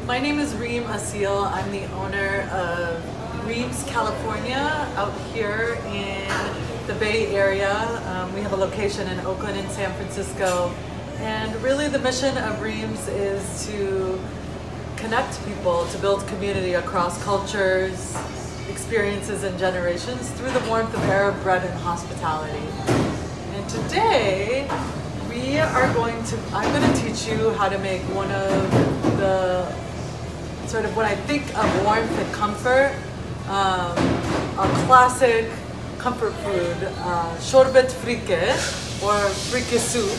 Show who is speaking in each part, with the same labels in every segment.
Speaker 1: My name is Reem Assil. I'm the owner of Reem's California out here in the Bay Area. We have a location in Oakland and San Francisco. And really the mission of Reem's is to connect people, to build community across cultures, experiences, and generations through the warmth of Arab bread and hospitality. And today, I'm going to teach you how to make one of the, sort of when I think of warmth and comfort, a classic comfort food, shorbet frike, or frike soup.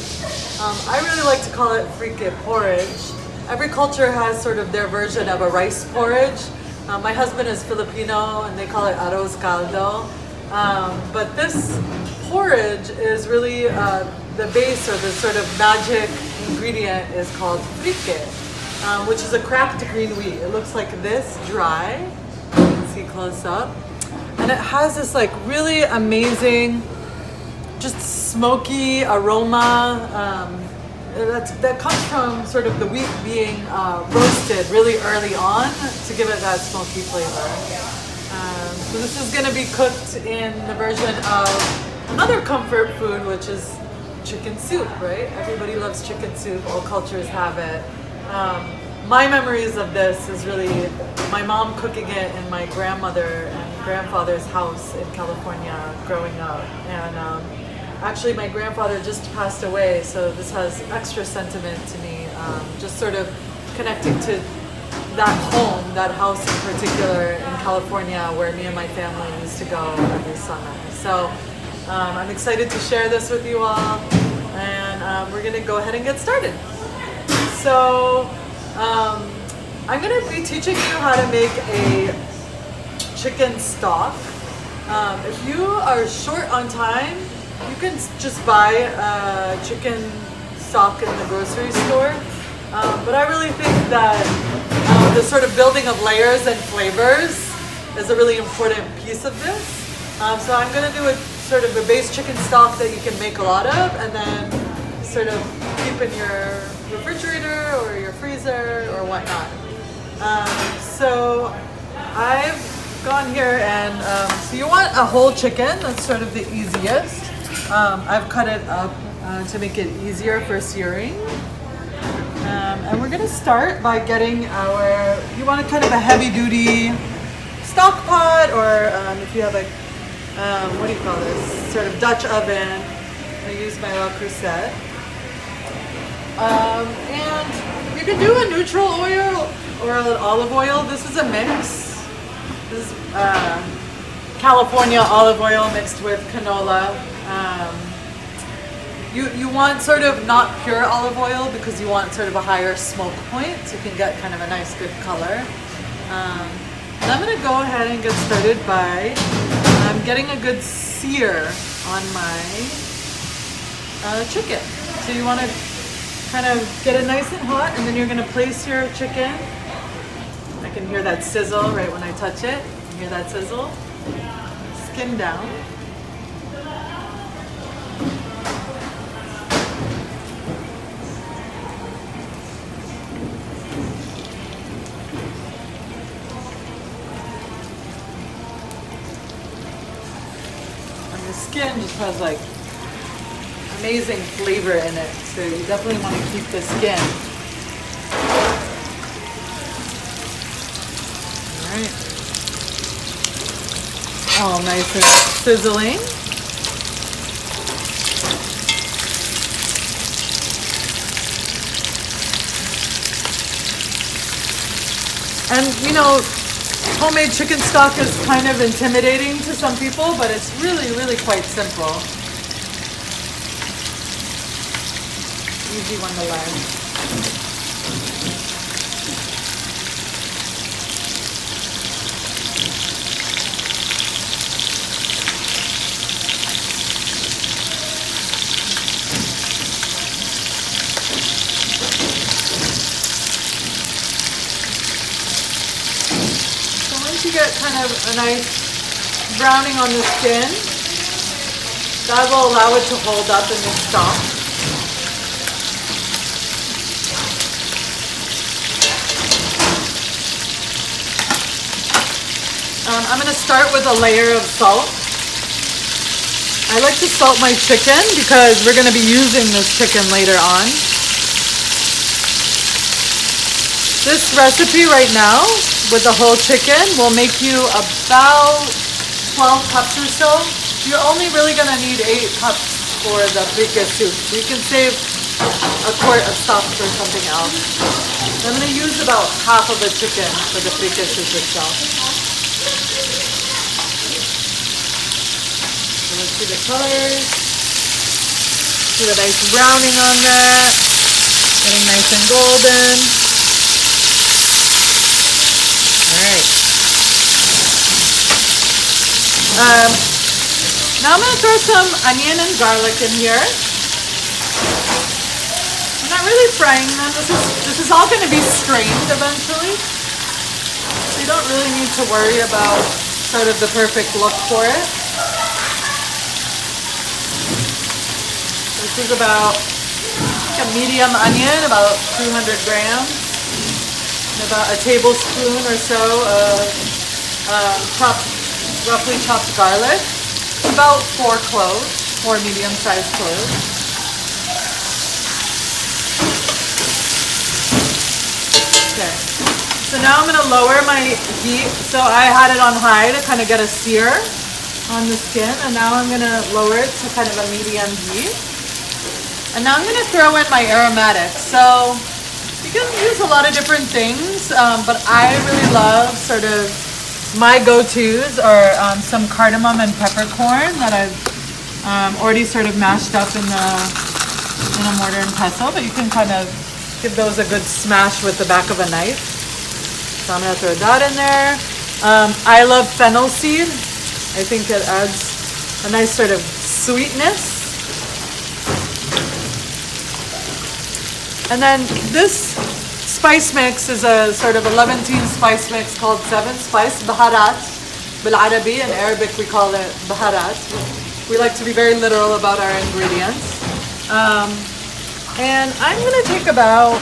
Speaker 1: I really like to call it frike porridge. Every culture has sort of their version of a rice porridge. My husband is Filipino and they call it arroz caldo. But this porridge is really the base, or the sort of magic ingredient is called frike, which is a cracked green wheat. It looks like this, dry. You can see close up. And it has this like really amazing, just smoky aroma that comes from sort of the wheat being roasted really early on to give it that smoky flavor. So this is going to be cooked in the version of another comfort food, which is chicken soup, right? Everybody loves chicken soup. All cultures have it. My memories of this is really my mom cooking it in my grandmother and grandfather's house in California growing up. And actually my grandfather just passed away, so this has extra sentiment to me, just sort of connecting to that home, that house in particular in California where me and my family used to go every summer. So I'm excited to share this with you all, and we're gonna go ahead and get started. So I'm gonna be teaching you how to make a chicken stock. If you are short on time, you can just buy chicken stock in the grocery store. But I really think that the sort of building of layers and flavors is a really important piece of this. So I'm going to do a sort of a base chicken stock that you can make a lot of, and then sort of keep in your refrigerator or your freezer or whatnot. So I've gone here and so you want a whole chicken. That's sort of the easiest. I've cut it up to make it easier for searing. And we're gonna start by getting you want a kind of a heavy duty stock pot, or if you have a, what do you call this, sort of Dutch oven. I use my La Crusette. And you can do a neutral oil or an olive oil. This is a mix. This is California olive oil mixed with canola. You want sort of not pure olive oil because you want sort of a higher smoke point, so you can get kind of a nice good color. And I'm going to go ahead and get started by getting a good sear on my chicken. So you want to kind of get it nice and hot, and then you're going to place your chicken. I can hear that sizzle right when I touch it. You can hear that sizzle. Skin down. Skin just has like amazing flavor in it, so you definitely want to keep the skin. Alright. All nice and sizzling. And you know, homemade chicken stock is kind of intimidating to some people, but it's really, really quite simple. Easy one to learn. You get kind of a nice browning on the skin. That will allow it to hold up in the stock. I'm gonna start with a layer of salt. I like to salt my chicken because we're gonna be using this chicken later on. This recipe right now with the whole chicken will make you about 12 cups or so. You're only really gonna need 8 cups for the frique soup. You can save a quart of stock for something else. I'm gonna use about half of a chicken for the frique soup itself. So let's see the colors. See the nice browning on that. Getting nice and golden. Alright. Now I'm going to throw some onion and garlic in here. I'm not really frying them. This is all going to be strained eventually. So you don't really need to worry about sort of the perfect look for it. This is about a medium onion, about 200 grams. And about a tablespoon or so of roughly chopped garlic. About 4 cloves, 4 medium-sized cloves. Okay, so now I'm going to lower my heat. So I had it on high to kind of get a sear on the skin, and now I'm going to lower it to kind of a medium heat. And now I'm going to throw in my aromatics. So you can use a lot of different things, but I really love sort of my go-tos are some cardamom and peppercorn that I've already sort of mashed up in a mortar and pestle, but you can kind of give those a good smash with the back of a knife. So I'm going to throw that in there. I love fennel seed. I think it adds a nice sort of sweetness. And then this spice mix is a sort of a Levantine spice mix called 7 spice baharat bil-Arabi. In Arabic we call it baharat. We like to be very literal about our ingredients. And I'm going to take about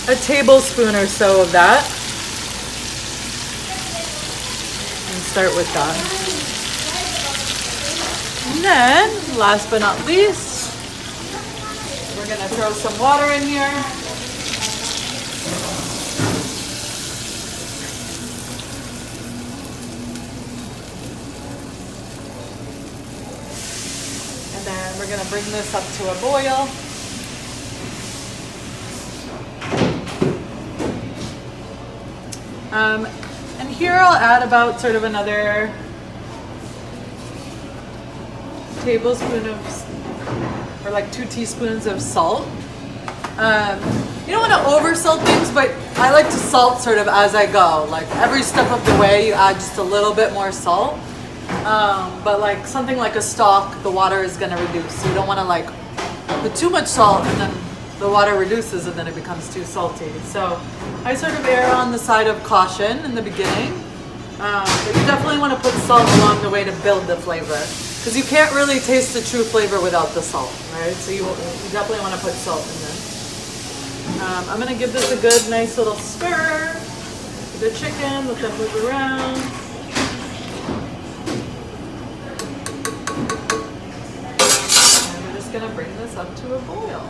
Speaker 1: a tablespoon or so of that. And start with that. And then, last but not least, we're going to throw some water in here. And then we're going to bring this up to a boil. And here I'll add about sort of another tablespoon of, or like 2 teaspoons of salt. You don't want to over salt things, but I like to salt sort of as I go. Like every step of the way you add just a little bit more salt. But like something like a stock, the water is going to reduce. So you don't want to like put too much salt and then the water reduces and then it becomes too salty. So I sort of err on the side of caution in the beginning. But you definitely want to put salt along the way to build the flavor. Because you can't really taste the true flavor without the salt, right? So you definitely want to put salt in this. I'm going to give this a good, nice little stir with the chicken, let them move around. And we're just going to bring this up to a boil.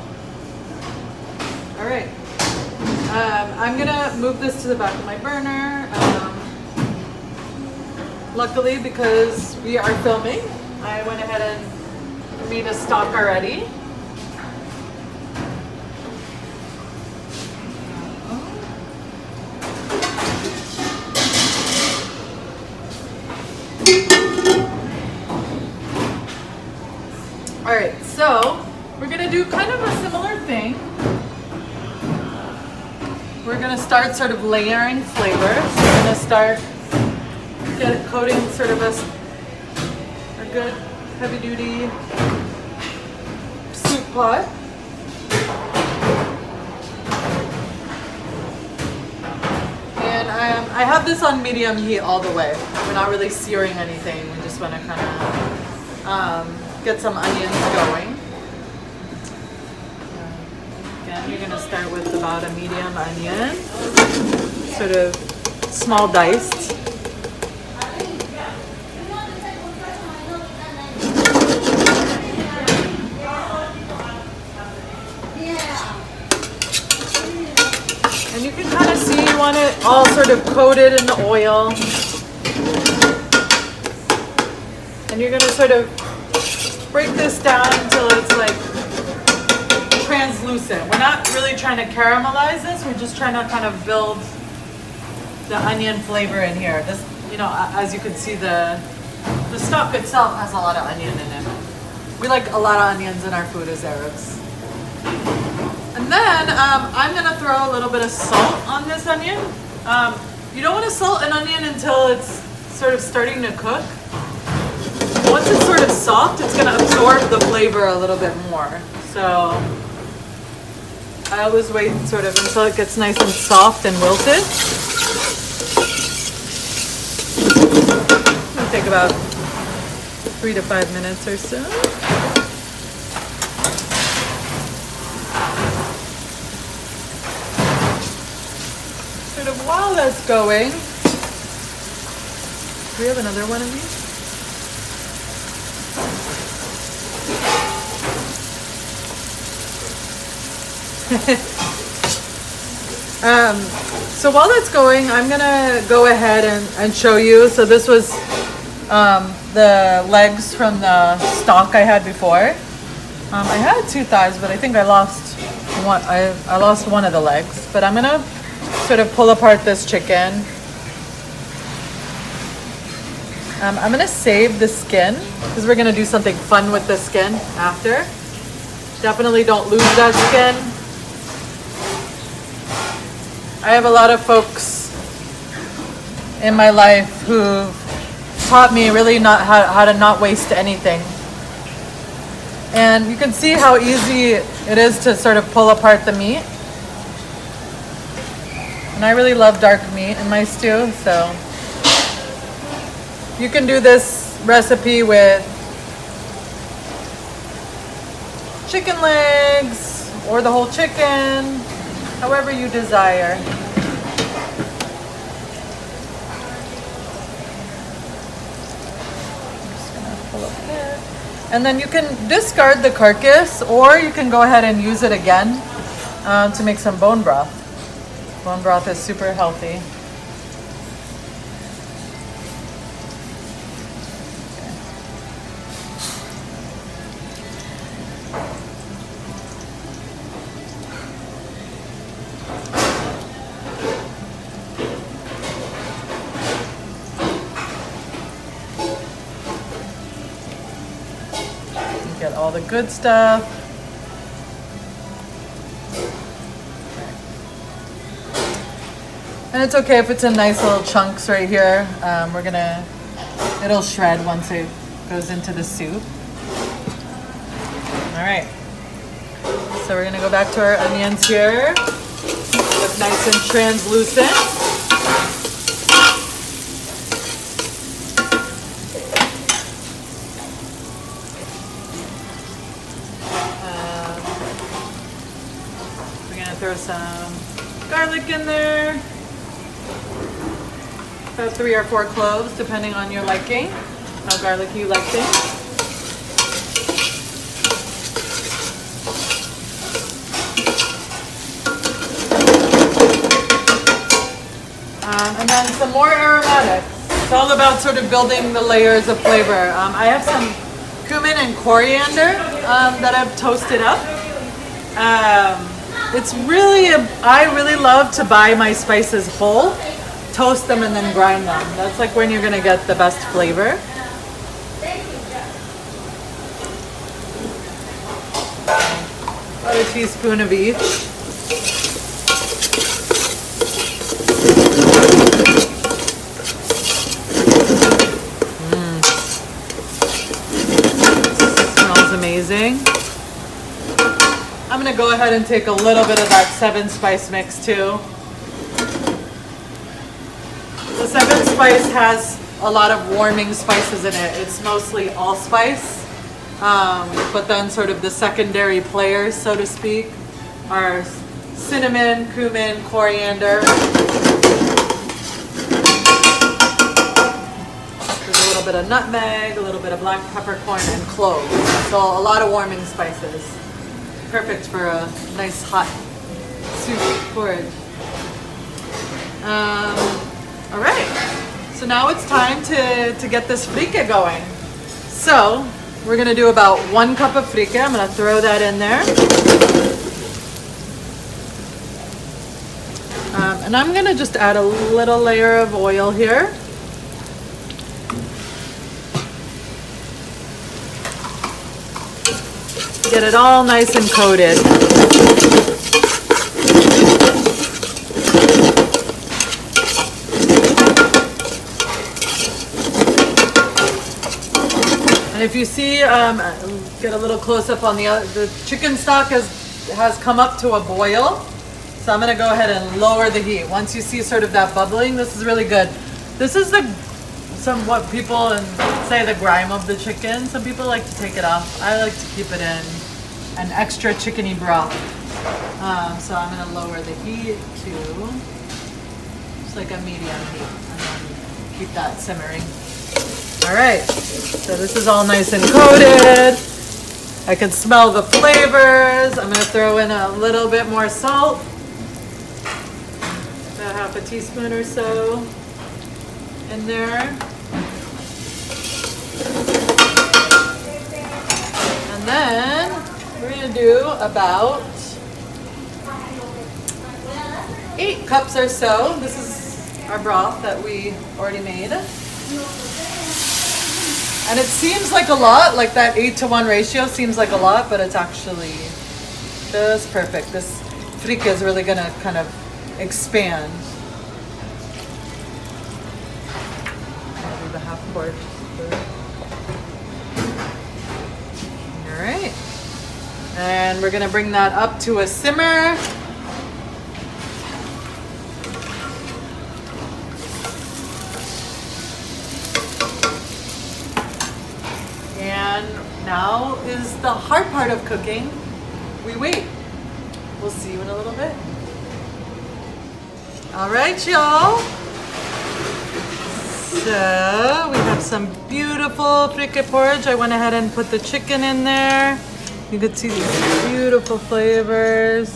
Speaker 1: All right. I'm going to move this to the back of my burner. Luckily, because we are filming, I went ahead and made a stock already. All right, so we're gonna do kind of a similar thing. We're gonna start sort of layering flavors. We're gonna start coating sort of a good heavy duty soup pot. And I have this on medium heat all the way. We're not really searing anything. We just want to kind of get some onions going. Again, you're going to start with about a medium onion. Sort of small diced. And you can kind of see you want it all sort of coated in the oil. And you're going to sort of break this down until it's like translucent. We're not really trying to caramelize this. We're just trying to kind of build the onion flavor in here. This, you know, as you can see, the stock itself has a lot of onion in it. We like a lot of onions in our food as Arabs. And then I'm gonna throw a little bit of salt on this onion. You don't want to salt an onion until it's sort of starting to cook. Once it's sort of soft, it's gonna absorb the flavor a little bit more. So I always wait sort of until it gets nice and soft and wilted. It'll take about 3 to 5 minutes or so. Sort of while that's going, do we have another one of these? So while that's going, I'm gonna go ahead and show you. So this was the legs from the stock I had before. I had 2 thighs, but I think I lost one. I lost one of the legs. But I'm gonna sort of pull apart this chicken. I'm gonna save the skin because we're gonna do something fun with the skin after. Definitely don't lose that skin. I have a lot of folks in my life who taught me really not how to not waste anything. And you can see how easy it is to sort of pull apart the meat. And I really love dark meat in my stew, so you can do this recipe with chicken legs or the whole chicken, however you desire. And then you can discard the carcass, or you can go ahead and use it again to make some bone broth. Bone broth is super healthy. Get all the good stuff. And it's okay if it's in nice little chunks right here. It'll shred once it goes into the soup. All right. So we're gonna go back to our onions here. Look nice and translucent. Throw some garlic in there, about 3 or 4 cloves depending on your liking, how garlicky you like things. And then some more aromatics. It's all about sort of building the layers of flavor. I have some cumin and coriander that I've toasted up. It's really, I really love to buy my spices whole, toast them and then grind them. That's like when you're gonna get the best flavor. About a teaspoon of each. Smells amazing. I'm gonna go ahead and take a little bit of that 7 spice mix too. The 7 spice has a lot of warming spices in it. It's mostly allspice, but then sort of the secondary players, so to speak, are cinnamon, cumin, coriander. little bit of nutmeg, a little bit of black peppercorn, and cloves. So a lot of warming spices. Perfect for a nice hot soup porridge. All right, so now it's time to get this frike going. So we're gonna do about 1 cup of frike. I'm gonna throw that in there. And I'm gonna just add a little layer of oil here. Get it all nice and coated. And if you see, get a little close up on the chicken stock has come up to a boil. So I'm gonna go ahead and lower the heat. Once you see sort of that bubbling, this is really good. This is what people say the grime of the chicken. Some people like to take it off. I like to keep it in an extra chickeny broth. So I'm gonna lower the heat to just like a medium heat and then keep that simmering. All right, so this is all nice and coated. I can smell the flavors. I'm gonna throw in a little bit more salt. About half a teaspoon or so in there. And then we're gonna do about 8 cups or so. This is our broth that we already made. And it seems like a lot, like that 8-to-1 ratio seems like a lot, but it's actually just perfect. This frike is really gonna kind of expand. I'll do the half quart. All right. And we're gonna bring that up to a simmer. And now is the hard part of cooking. We wait. We'll see you in a little bit. All right, y'all. So we have some beautiful frike porridge. I went ahead and put the chicken in there. You can see these beautiful flavors.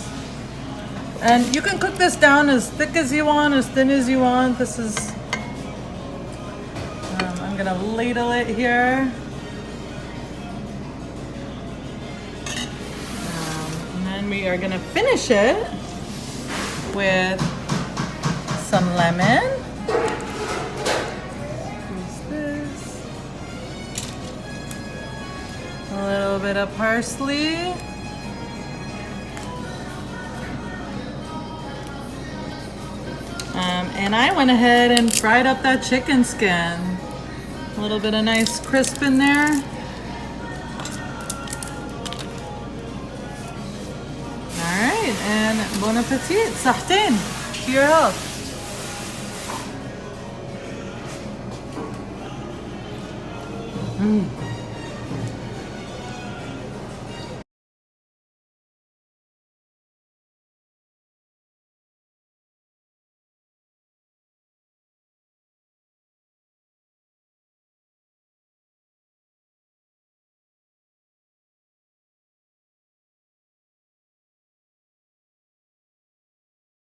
Speaker 1: And you can cook this down as thick as you want, as thin as you want. This is, I'm gonna ladle it here. And then we are gonna finish it with some lemon. Here's this. A little bit of parsley. And I went ahead and fried up that chicken skin. A little bit of nice crisp in there. All right, and bon appetit, sahtin, to your health. Mm.